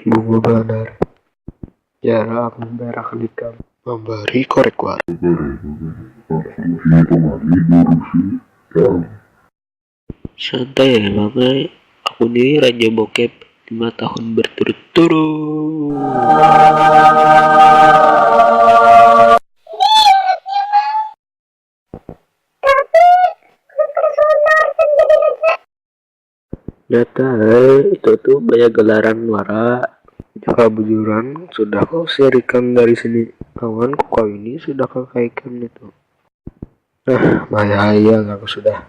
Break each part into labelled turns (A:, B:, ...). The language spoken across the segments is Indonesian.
A: Bunga banar, jarak memberak nikam, memberi korek war.
B: Santai ya Mame, aku nih Raja Bokep 5 tahun berturut-turut.
A: Nyata, itu tuh banyak gelaran wara. Jika bujuran sudah kau serikan dari sini, kawan kau ini sudah kau kaikan itu. Nah, bahaya aku sudah.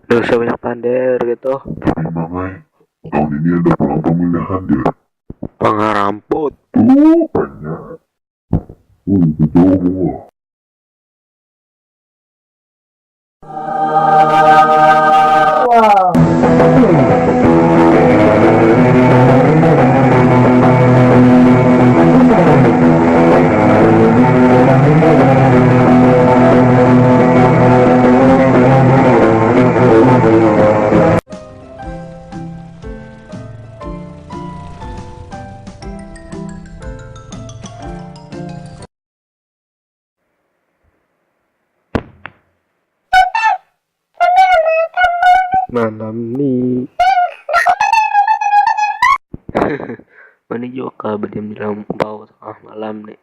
A: Gak usah banyak pander gitu.
C: Mame, tahun ini ada pelang pemilihan deh.
A: Pangaramput.
C: Banyak. Itu jauh.
A: Malam nih.
B: Mana juga berdiam di lampau tengah malam nih.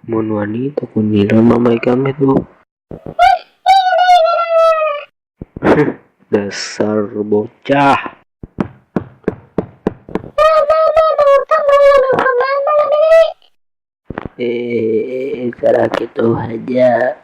B: Mun wani toko nila mamai kami tuh. Dasar bocah. Cara gitu aja.